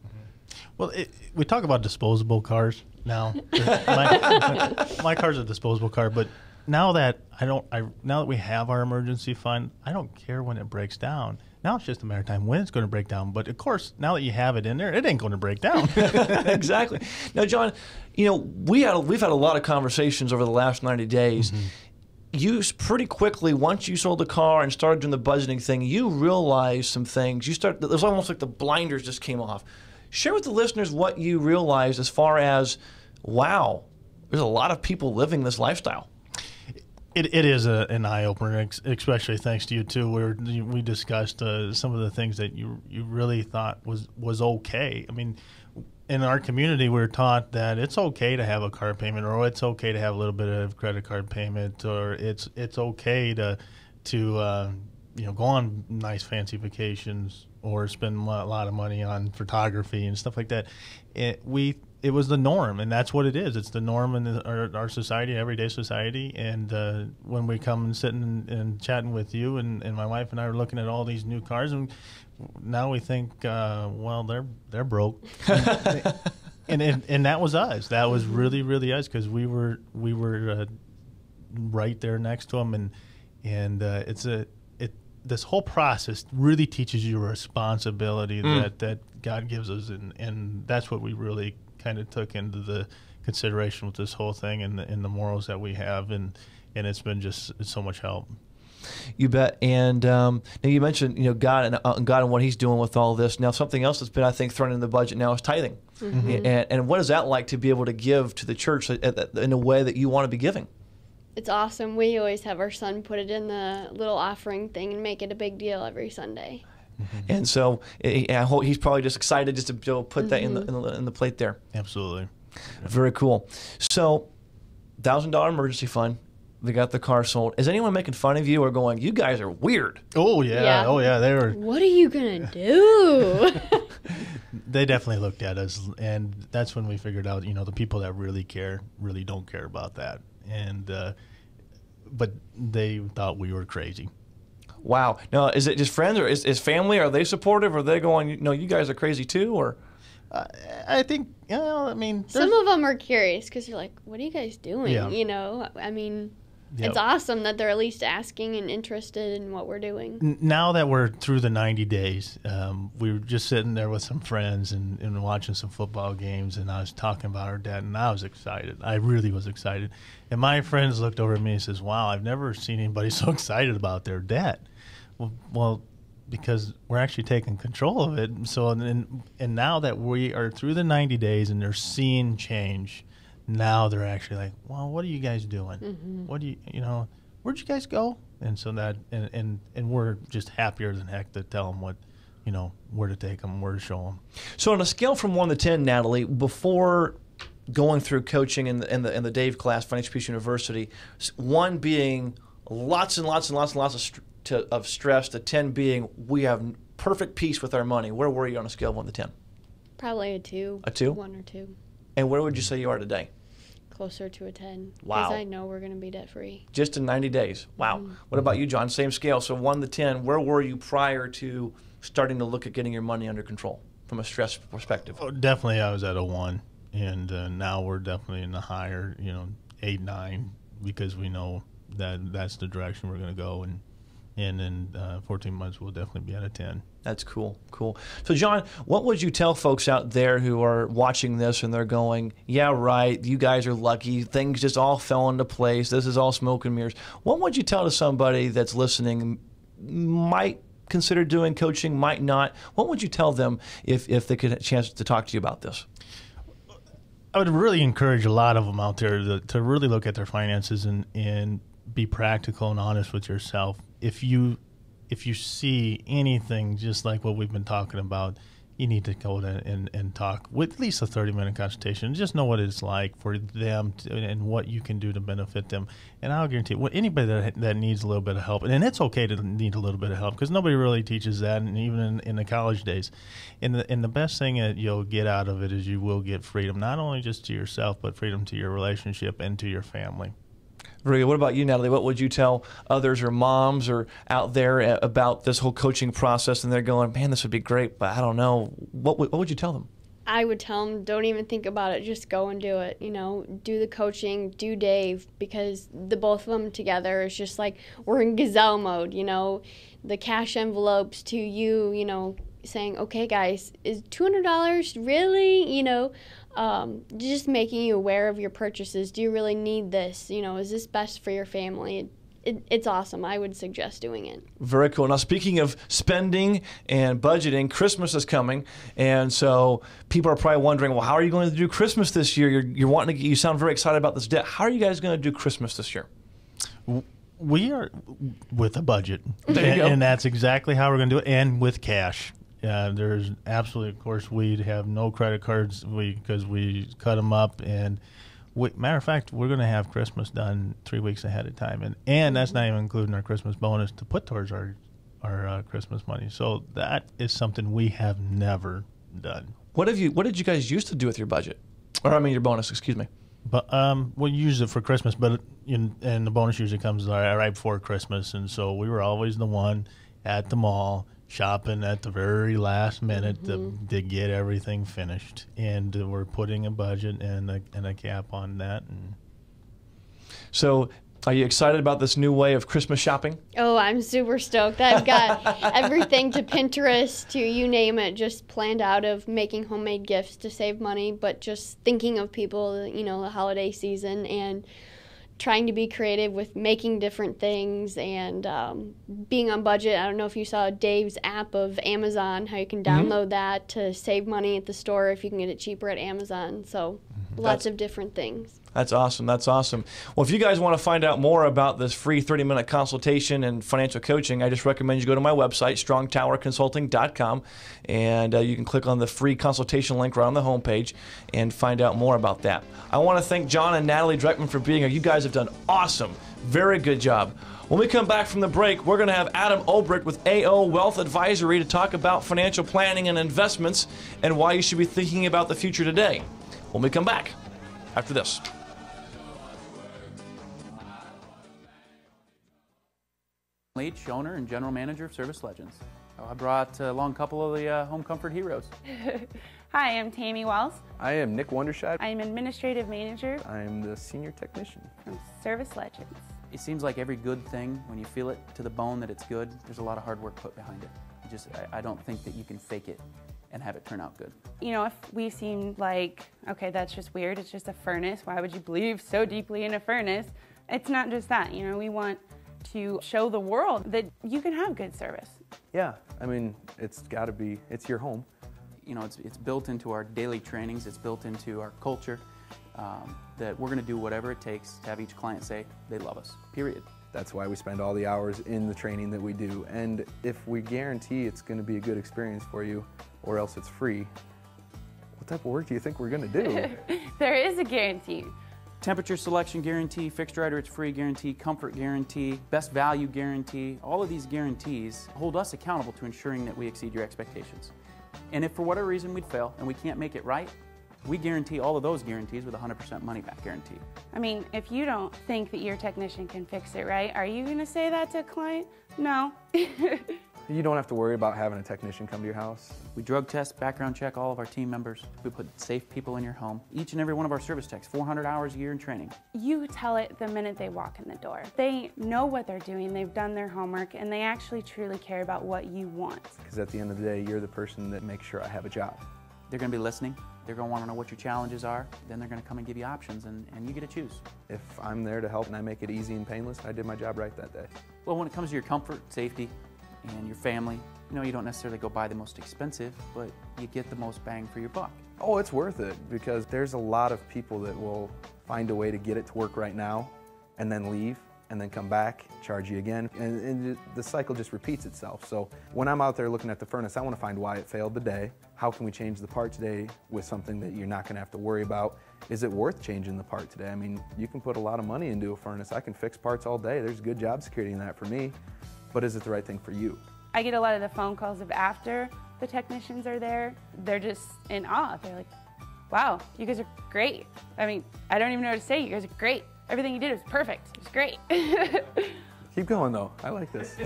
Well, we talk about disposable cars now. My car's a disposable car, but now that now that we have our emergency fund, I don't care when it breaks down. Now it's just a matter of time when it's going to break down. But of course, now that you have it in there, it ain't going to break down. Exactly. Now, John, you know, we've had a lot of conversations over the last 90 days. You pretty quickly, once you sold the car and started doing the budgeting thing, you realized some things. It was almost like the blinders just came off. Share with the listeners what you realized as far as, wow, there's a lot of people living this lifestyle. It is an eye-opener, especially thanks to you, too, where we discussed some of the things that you really thought was okay. I mean, in our community, we're taught that it's okay to have a car payment, or it's okay to have a little bit of credit card payment, or it's okay to go on nice fancy vacations or spend a lot of money on photography and stuff like that. It was the norm, and that's what it is. It's the norm in our society, everyday society. And when we come and sitting and chatting with you, and my wife and I are looking at all these new cars, and now we think, well, they're broke. and that was us. That was really, really us, because we were right there next to them, and this whole process really teaches you a responsibility that God gives us, and that's what we really kind of took into the consideration with this whole thing, and the morals that we have, and it's been just so much help. You bet. And now you mentioned, you know, God and what He's doing with all this. Now, something else that's been, I think, thrown in the budget now is tithing. And what is that like to be able to give to the church in a way that you want to be giving? It's awesome. We always have our son put it in the little offering thing and make it a big deal every Sunday. And so I hope he's probably just excited just to be able to put that in the plate there. Absolutely. Very cool. So, $1,000 emergency fund. They got the car sold. Is anyone making fun of you or going, you guys are weird? Oh, yeah. Oh, yeah. They were. What are you going to do? They definitely looked at us, and that's when we figured out, you know, the people that really care really don't care about that. And but they thought we were crazy. Wow. Now, is it just friends, or is family? Are they supportive? Or are they going, no, you guys are crazy too? Or I think, you know, I mean, some of them are curious because they're like, what are you guys doing? Yeah. You know, I mean, Yep. It's awesome that they're at least asking and interested in what we're doing. Now that we're through the 90 days, we were just sitting there with some friends and watching some football games, and I was talking about our debt, and I was excited. I really was excited. And my friends looked over at me and says, wow, I've never seen anybody so excited about their debt. Well, because we're actually taking control of it. So, and now that we are through the 90 days and they're seeing change, now they're actually like, well, what are you guys doing? Mm-hmm. What do you know, where'd you guys go? And so that, and we're just happier than heck to tell them what, you know, where to take them, where to show them. So on a scale from 1 to 10, Natalie, before going through coaching in the Dave class, Financial Peace University, 1 being lots and lots and lots and lots of stress, to 10 being we have perfect peace with our money, where were you on a scale of 1 to 10? Probably a 2. A 2? 1 or 2. And where would you say you are today? Closer to a 10. Wow. Because I know we're going to be debt free. Just in 90 days. Wow. Mm-hmm. What about you, John? Same scale. So 1 to 10, where were you prior to starting to look at getting your money under control from a stress perspective? Oh, definitely I was at a 1. And now we're definitely in the higher, 8, 9, because we know that that's the direction we're going to go. And and in 14 months we'll definitely be at a 10. That's cool. Cool. So, John, what would you tell folks out there who are watching this and they're going, yeah, right, you guys are lucky. Things just all fell into place. This is all smoke and mirrors. What would you tell to somebody that's listening, might consider doing coaching, might not? What would you tell them if they could have a chance to talk to you about this? I would really encourage a lot of them out there to really look at their finances and be practical and honest with yourself. If you see anything just like what we've been talking about, you need to go and talk with at least a 30-minute consultation. Just know what it's like for them and what you can do to benefit them. And I'll guarantee anybody that needs a little bit of help, and it's okay to need a little bit of help because nobody really teaches that, and even in the college days. And the best thing that you'll get out of it is you will get freedom, not only just to yourself, but freedom to your relationship and to your family. Very good. What about you, Natalie? What would you tell others or moms or out there about this whole coaching process, and they're going, man, this would be great, but I don't know. What would you tell them? I would tell them, don't even think about it. Just go and do it. You know, do the coaching, do Dave, because the both of them together is just like we're in gazelle mode, you know, the cash envelopes to you, you know, saying, okay, guys, is $200 really, you know, just making you aware of your purchases. Do you really need this? You know, is this best for your family? It's awesome. I would suggest doing it. Very cool. Now, speaking of spending and budgeting, Christmas is coming, and so people are probably wondering, well, how are you going to do Christmas this year? You're wanting to. You sound very excited about this debt. How are you guys going to do Christmas this year? We are with a budget, There you go. And that's exactly how we're going to do it, and with cash. There's absolutely, of course, we have no credit cards because we cut them up, and matter of fact, we're going to have Christmas done 3 weeks ahead of time, and that's not even including our Christmas bonus to put towards our Christmas money. So that is something we have never done. What did you guys used to do with your budget, or I mean your bonus? Excuse me. But we use it for Christmas, but and the bonus usually comes right before Christmas, and so we were always the one at the mall shopping at the very last minute to get everything finished, and we're putting a budget and a cap on that. And so, are you excited about this new way of Christmas shopping? Oh, I'm super stoked. I've got everything to Pinterest to you name it, just planned out of making homemade gifts to save money, but just thinking of people, you know, the holiday season, and trying to be creative with making different things and being on budget. I don't know if you saw Dave's app of Amazon, how you can download that to save money at the store if you can get it cheaper at Amazon. So lots of different things. That's awesome. That's awesome. Well, if you guys want to find out more about this free 30-minute consultation and financial coaching, I just recommend you go to my website, strongtowerconsulting.com, and you can click on the free consultation link right on the homepage and find out more about that. I want to thank John and Natalie Dreckman for being here. You guys have done awesome. Very good job. When we come back from the break, we're going to have Adam Olbricht with AO Wealth Advisory to talk about financial planning and investments and why you should be thinking about the future today. When we come back after this. Leach, owner and general manager of Service Legends. I brought along a couple of the home comfort heroes. Hi, I'm Tammy Wells. I am Nick Wondershad. I am administrative manager. I am the senior technician from Service Legends. It seems like every good thing, when you feel it to the bone that it's good, there's a lot of hard work put behind it. I don't think that you can fake it and have it turn out good. You know, if we seem like, okay, that's just weird, it's just a furnace, why would you believe so deeply in a furnace? It's not just that, you know, we want to show the world that you can have good service. Yeah, I mean, it's got to be, it's your home. You know, it's built into our daily trainings, it's built into our culture, that we're going to do whatever it takes to have each client say they love us, period. That's why we spend all the hours in the training that we do. And if we guarantee it's going to be a good experience for you, or else it's free, what type of work do you think we're going to do? There is a guarantee. Temperature selection guarantee, fixed right or it's free guarantee, comfort guarantee, best value guarantee. All of these guarantees hold us accountable to ensuring that we exceed your expectations. And if for whatever reason we'd fail and we can't make it right, we guarantee all of those guarantees with a 100% money back guarantee. I mean, if you don't think that your technician can fix it right, are you going to say that to a client? No. You don't have to worry about having a technician come to your house. We drug test, background check all of our team members. We put safe people in your home. Each and every one of our service techs, 400 hours a year in training. You tell it the minute they walk in the door. They know what they're doing, they've done their homework, and they actually truly care about what you want. Because at the end of the day, you're the person that makes sure I have a job. They're going to be listening. They're going to want to know what your challenges are. Then they're going to come and give you options, and you get to choose. If I'm there to help and I make it easy and painless, I did my job right that day. Well, when it comes to your comfort, safety, and your family, you don't necessarily go buy the most expensive, but you get the most bang for your buck. Oh, it's worth it, because there's a lot of people that will find a way to get it to work right now and then leave and then come back, charge you again, and the cycle just repeats itself. So when I'm out there looking at the furnace, I want to find why it failed today. How can we change the part today with something that you're not going to have to worry about? Is it worth changing the part today? I mean, you can put a lot of money into a furnace. I can fix parts all day. There's good job security in that for me. But is it the right thing for you? I get a lot of the phone calls of after the technicians are there. They're just in awe. They're like, wow, you guys are great. I mean, I don't even know what to say. You guys are great. Everything you did was perfect. It was great. Keep going though, I like this.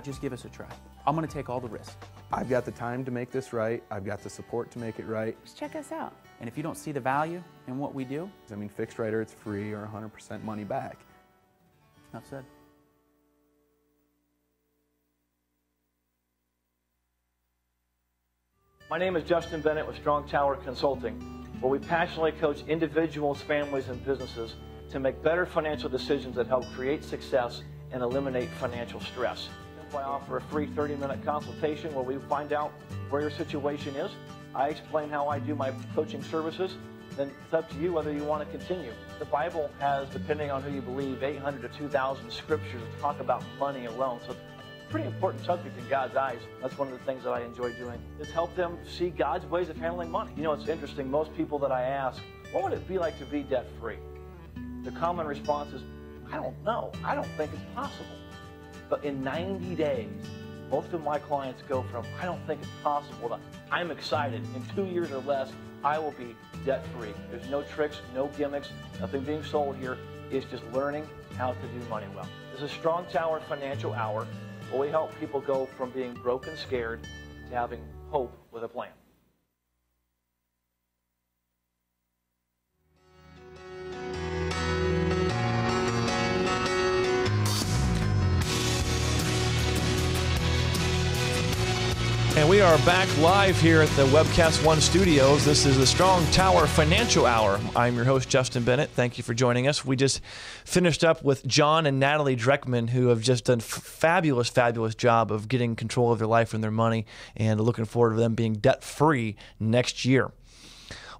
Just give us a try. I'm gonna take all the risk. I've got the time to make this right. I've got the support to make it right. Just check us out. And if you don't see the value in what we do, I mean, fixed right or it's free or 100% money back. enough said. My name is Justin Bennett with Strong Tower Consulting, where we passionately coach individuals, families, and businesses to make better financial decisions that help create success and eliminate financial stress. I offer a free 30-minute consultation where we find out where your situation is. I explain how I do my coaching services. Then it's up to you whether you want to continue. The Bible has, depending on who you believe, 800 to 2,000 scriptures that talk about money alone. So pretty important subject in God's eyes. That's one of the things that I enjoy doing, is help them see God's ways of handling money. It's interesting, most people that I ask, what would it be like to be debt-free? The common response is, I don't know. I don't think it's possible. But in 90 days, most of my clients go from, I don't think it's possible, to I'm excited. In 2 years or less, I will be debt-free. There's no tricks, no gimmicks, nothing being sold here. It's just learning how to do money well. This is Strong Tower Financial Hour, where we help people go from being broke and scared to having hope with a plan. And we are back live here at the Webcast One studios. This is the Strong Tower Financial Hour. I'm your host, Justin Bennett. Thank you for joining us. We just finished up with John and Natalie Dreckman, who have just done fabulous, fabulous job of getting control of their life and their money, and looking forward to them being debt-free next year.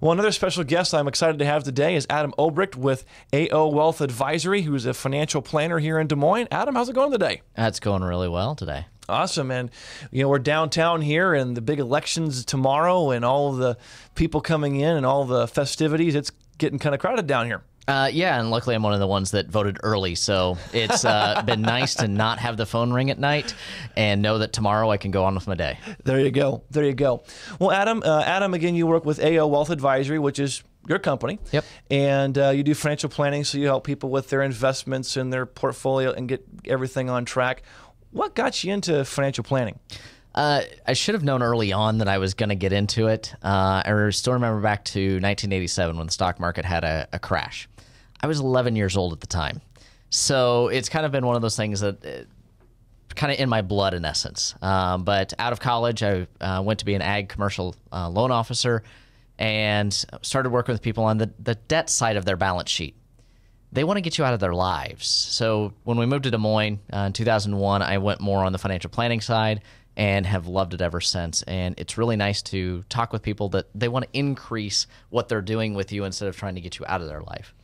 Well, another special guest I'm excited to have today is Adam Obricht with AO Wealth Advisory, who's a financial planner here in Des Moines. Adam, how's it going today? It's going really well today. Awesome. And, we're downtown here, and the big elections tomorrow, and all of the people coming in and all the festivities. It's getting kind of crowded down here. Yeah, and luckily I'm one of the ones that voted early, so it's been nice to not have the phone ring at night and know that tomorrow I can go on with my day. There you go. There you go. Well, Adam, again, you work with AO Wealth Advisory, which is your company. Yep. And you do financial planning, so you help people with their investments and their portfolio and get everything on track. What got you into financial planning? I should have known early on that I was going to get into it. I still remember back to 1987 when the stock market had a crash. I was 11 years old at the time. So it's kind of been one of those things that kind of in my blood in essence. But out of college, I went to be an ag commercial loan officer and started working with people on the debt side of their balance sheet. They want to get you out of their lives. So when we moved to Des Moines in 2001, I went more on the financial planning side and have loved it ever since. And it's really nice to talk with people that they want to increase what they're doing with you instead of trying to get you out of their life.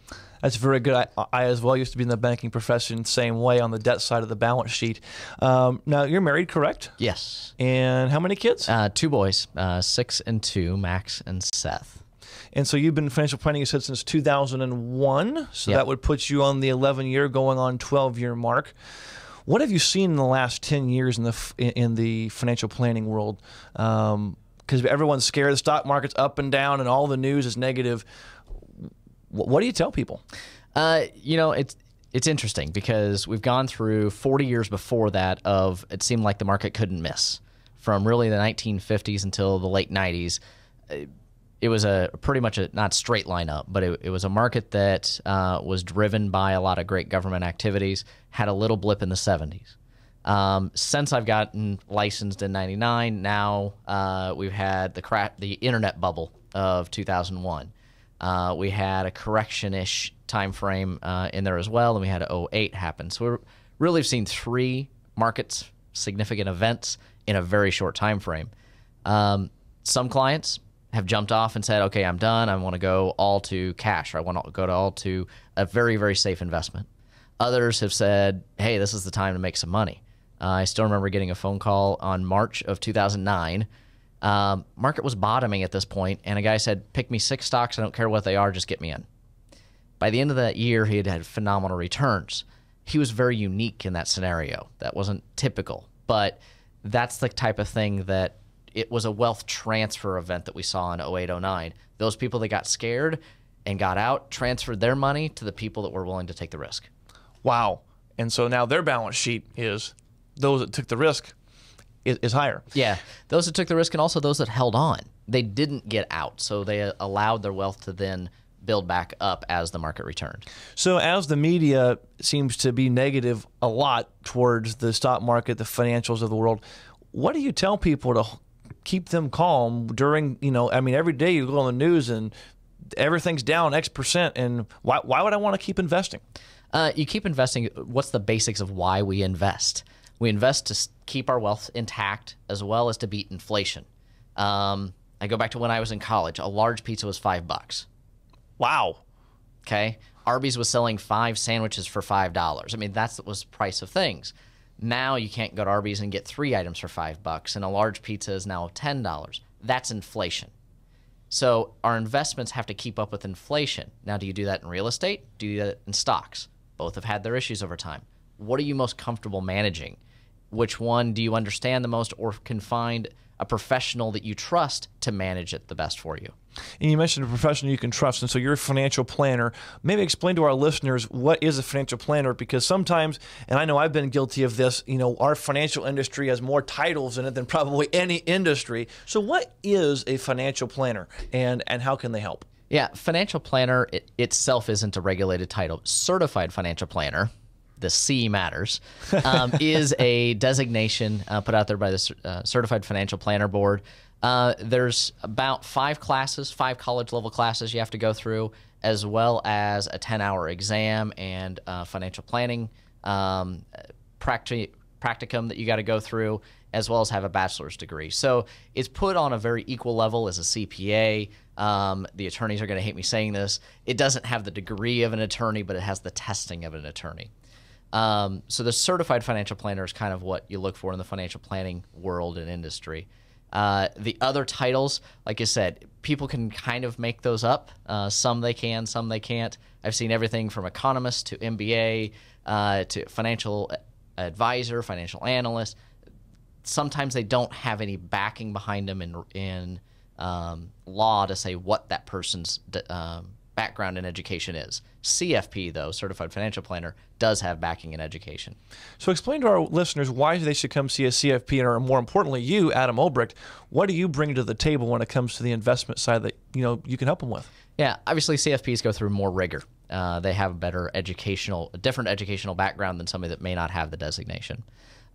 That's very good. I as well used to be in the banking profession, same way on the debt side of the balance sheet. Now, you're married, correct? Yes. And how many kids? 2 boys, 6 and 2, Max and Seth. And so you've been in financial planning, you said, since 2001. So Yep. that would put you on the 11-year, going on 12-year mark. What have you seen in the last 10 years in the financial planning world? Because everyone's scared. The stock market's up and down, and all the news is negative. What do you tell people? It's it's interesting because we've gone through 40 years before that of it seemed like the market couldn't miss. From really the 1950s until the late 90s, it was a pretty much a not straight line up, but it was a market that was driven by a lot of great government activities, had a little blip in the 70s. Since I've gotten licensed in 99, now we've had the internet bubble of 2001. We had a correction-ish time frame in there as well, and we had 08 happen. So we really have seen 3 markets, significant events in a very short time frame. Some clients have jumped off and said, okay, I'm done. I want to go all to cash, or I want to go all to a very, very safe investment. Others have said, hey, this is the time to make some money. I still remember getting a phone call on March of 2009. Market was bottoming at this point, and a guy said, pick me 6 stocks. I don't care what they are. Just get me in. By the end of that year, he had had phenomenal returns. He was very unique in that scenario. That wasn't typical, but that's the type of thing that it was a wealth transfer event that we saw in 08, 09. Those people that got scared and got out transferred their money to the people that were willing to take the risk. Wow. And so now their balance sheet is those that took the risk is higher. Yeah. Those that took the risk and also those that held on. They didn't get out, so they allowed their wealth to then build back up as the market returned. So as the media seems to be negative a lot towards the stock market, the financials of the world, what do you tell people to keep them calm during, every day you go on the news and everything's down X%, and why would I want to keep investing? You keep investing. What's the basics of why we invest? We invest to keep our wealth intact as well as to beat inflation. I go back to when I was in college. A large pizza was $5. Wow. Okay. Arby's was selling 5 sandwiches for $5. I mean, that was the price of things. Now you can't go to Arby's and get 3 items for $5, and a large pizza is now $10. That's inflation. So our investments have to keep up with inflation. Now, do you do that in real estate? Do you do that in stocks? Both have had their issues over time. What are you most comfortable managing? Which one do you understand the most, or can find a professional that you trust to manage it the best for you? And you mentioned a professional you can trust, and so you're a financial planner. Maybe explain to our listeners what is a financial planner, because sometimes, and I know I've been guilty of this, our financial industry has more titles in it than probably any industry. So what is a financial planner, and how can they help? Yeah, financial planner itself isn't a regulated title. Certified financial planner, the C matters, is a designation put out there by the Certified Financial Planner Board. There's about 5 classes, 5 college-level classes you have to go through, as well as a 10-hour exam and financial planning practicum that you got to go through, as well as have a bachelor's degree. So it's put on a very equal level as a CPA. The attorneys are going to hate me saying this. It doesn't have the degree of an attorney, but it has the testing of an attorney. So the certified financial planner is kind of what you look for in the financial planning world and industry. The other titles, like I said, people can kind of make those up. Some they can, some they can't. I've seen everything from economist to MBA to financial advisor, financial analyst. Sometimes they don't have any backing behind them in law to say what that person's background in education is. CFP, though, Certified Financial Planner, does have backing in education. So explain to our listeners why they should come see a CFP, or more importantly, you, Adam Olbricht, what do you bring to the table when it comes to the investment side that you can help them with? Yeah, obviously CFPs go through more rigor. They have a different educational background than somebody that may not have the designation.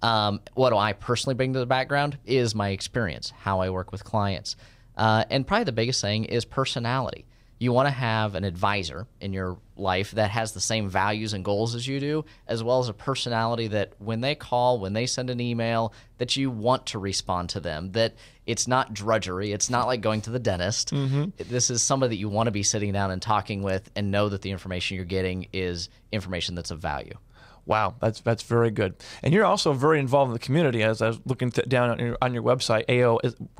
What do I personally bring to the background is my experience, how I work with clients. And probably the biggest thing is personality. You want to have an advisor in your life that has the same values and goals as you do, as well as a personality that when they call, when they send an email, that you want to respond to them, that it's not drudgery. It's not like going to the dentist. Mm-hmm. This is somebody that you want to be sitting down and talking with and know that the information you're getting is information that's of value. Wow, that's very good. And you're also very involved in the community. As I was looking down on your website,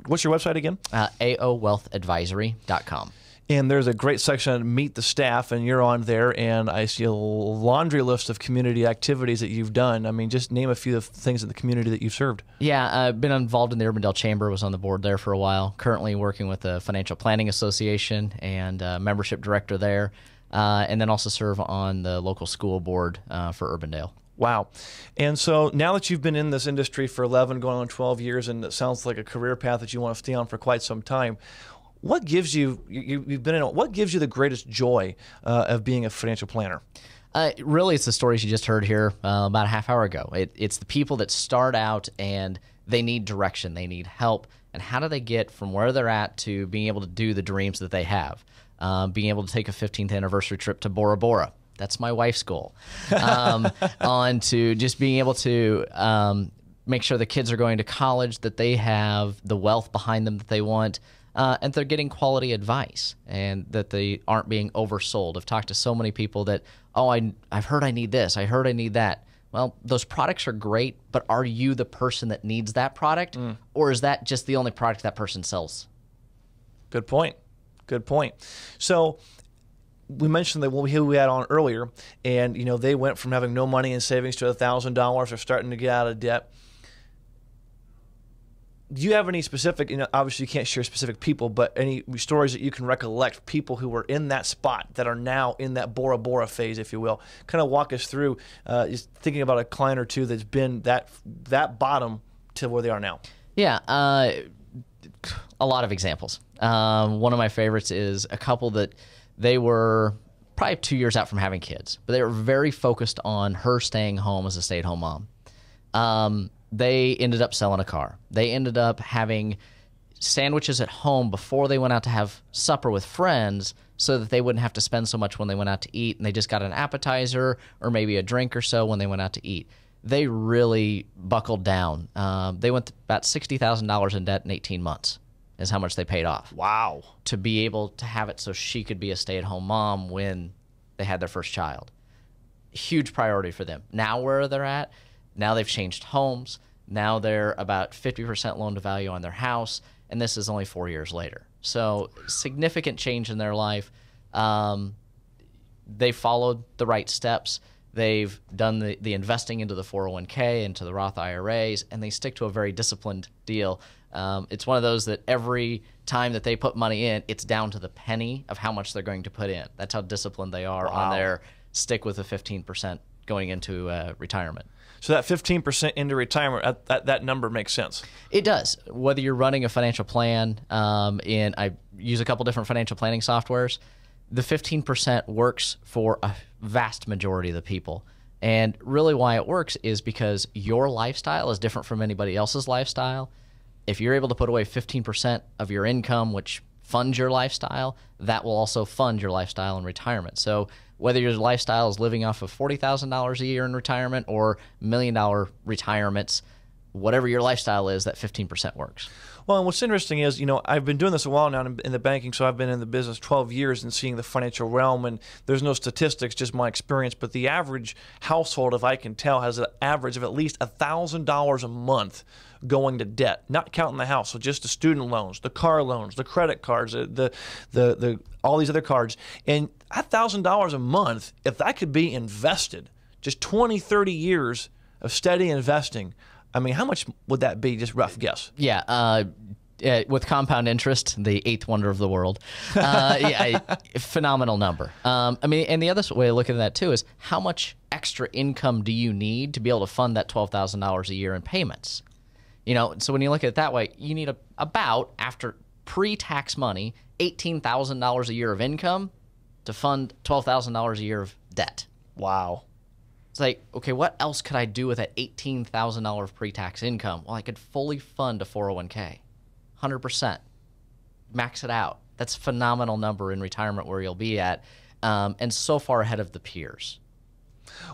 what's your website again? AOWealthAdvisory.com. And there's a great section on Meet the Staff, and you're on there, and I see a laundry list of community activities that you've done. I mean, just name a few of the things in the community that you've served. Yeah, I've been involved in the Urbandale Chamber, was on the board there for a while, currently working with the Financial Planning Association and membership director there. and then also serve on the local school board for Urbandale. Wow. And so now that you've been in this industry for 11, going on 12 years, and it sounds like a career path that you want to stay on for quite some time, what gives you, you've been in, what gives you the greatest joy of being a financial planner? Really, it's the stories you just heard here about a half hour ago. It's the people that start out and they need direction, they need help, and how do they get from where they're at to being able to do the dreams that they have? Being able to take a 15th anniversary trip to Bora Bora. That's my wife's goal. On to just being able to make sure the kids are going to college, that they have the wealth behind them that they want, and they're getting quality advice, and that they aren't being oversold. I've talked to so many people that, oh, I've heard I need this, I heard I need that. Well, those products are great, but are you the person that needs that product, or is that just the only product that person sells? Good point. Good point. So we mentioned that who we had on earlier, and they went from having no money in savings to $1,000 or starting to get out of debt. Do you have any specific, obviously you can't share specific people, but any stories that you can recollect, people who were in that spot that are now in that Bora Bora phase, if you will? Kind of walk us through, just thinking about a client or two that's been that bottom to where they are now. Yeah, a lot of examples. One of my favorites is a couple that they were probably 2 years out from having kids, but they were very focused on her staying home as a stay-at-home mom. They ended up selling a car. They ended up having sandwiches at home before they went out to have supper with friends so that they wouldn't have to spend so much when they went out to eat, and they just got an appetizer or maybe a drink or so when they went out to eat. They really buckled down. They went about $60,000 in debt in 18 months is how much they paid off. Wow. To be able to have it so she could be a stay-at-home mom when they had their first child. Huge priority for them. Now where they're at, now they've changed homes. Now they're about 50% loan to value on their house, and this is only 4 years later. So significant change in their life. They followed the right steps. They've done the investing into the 401k, into the Roth IRAs, and they stick to a very disciplined deal. It's one of those that every time that they put money in, it's down to the penny of how much they're going to put in. That's how disciplined they are on their stick with the 15% going into retirement. So that 15% into retirement, that number makes sense. It does. Whether you're running a financial plan, I use a couple different financial planning softwares, the 15% works for a vast majority of the people. And really why it works is because your lifestyle is different from anybody else's lifestyle. If you're able to put away 15% of your income, which funds your lifestyle, that will also fund your lifestyle in retirement. So whether your lifestyle is living off of $40,000 a year in retirement or $1 million retirements, whatever your lifestyle is, that 15% works. Well, and what's interesting is, I've been doing this a while now in the banking, so I've been in the business 12 years and seeing the financial realm, and there's no statistics, just my experience, but the average household, if I can tell, has an average of at least $1,000 a month going to debt, not counting the house, so just the student loans, the car loans, the credit cards, the all these other cards. And $1,000 a month, if that could be invested, just 20, 30 years of steady investing, I mean, how much would that be? Just rough guess. Yeah, with compound interest, the eighth wonder of the world. Phenomenal number. I mean, and the other way of looking at that too is how much extra income do you need to be able to fund that $12,000 a year in payments? So when you look at it that way, you need about, after pre-tax money, $18,000 a year of income to fund $12,000 a year of debt. Wow. It's like, okay, what else could I do with that $18,000 of pre-tax income? Well, I could fully fund a 401k, 100%, max it out. That's a phenomenal number in retirement where you'll be at, and so far ahead of the peers.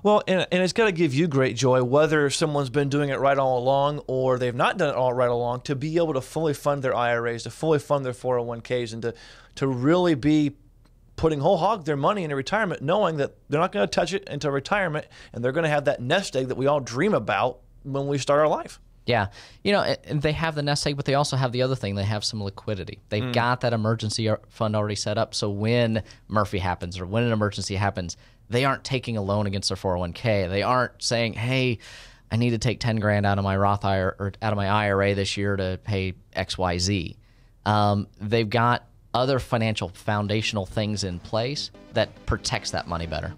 Well, and it's got to give you great joy, whether someone's been doing it right all along or they've not done it all right along, to be able to fully fund their IRAs, to fully fund their 401ks, and to really be putting whole hog their money into retirement, knowing that they're not going to touch it until retirement, and they're going to have that nest egg that we all dream about when we start our life. Yeah. And they have the nest egg, but they also have the other thing. They have some liquidity. They've got that emergency fund already set up, so when Murphy happens or when an emergency happens, they aren't taking a loan against their 401k. They aren't saying, hey, I need to take 10 grand out of my Roth IRA or out of my IRA this year to pay XYZ. They've got other financial foundational things in place that protects that money better.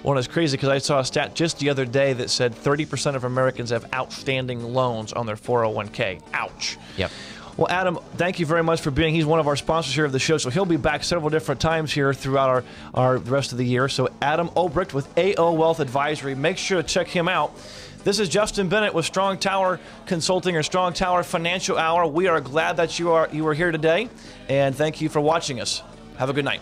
Well, it's crazy because I saw a stat just the other day that said 30% of Americans have outstanding loans on their 401k. Ouch. Yep. Well, Adam, thank you very much for being. He's one of our sponsors here of the show, so he'll be back several different times here throughout our rest of the year. So Adam Obrecht with AO Wealth Advisory. Make sure to check him out. This is Justin Bennett with Strong Tower Consulting or Strong Tower Financial Hour. We are glad that you are here today, and thank you for watching us. Have a good night.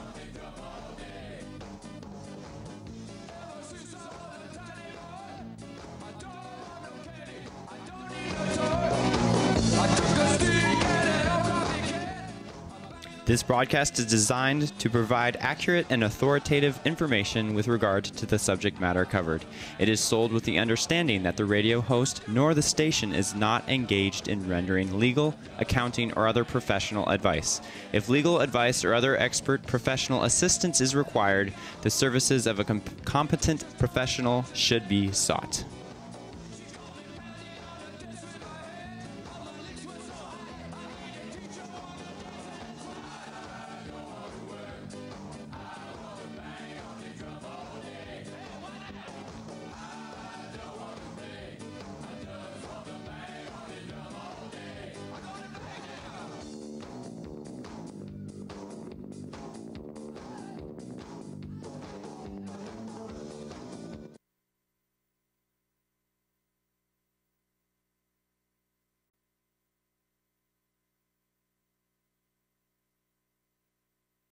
This broadcast is designed to provide accurate and authoritative information with regard to the subject matter covered. It is sold with the understanding that the radio host nor the station is not engaged in rendering legal, accounting, or other professional advice. If legal advice or other expert professional assistance is required, the services of a competent professional should be sought.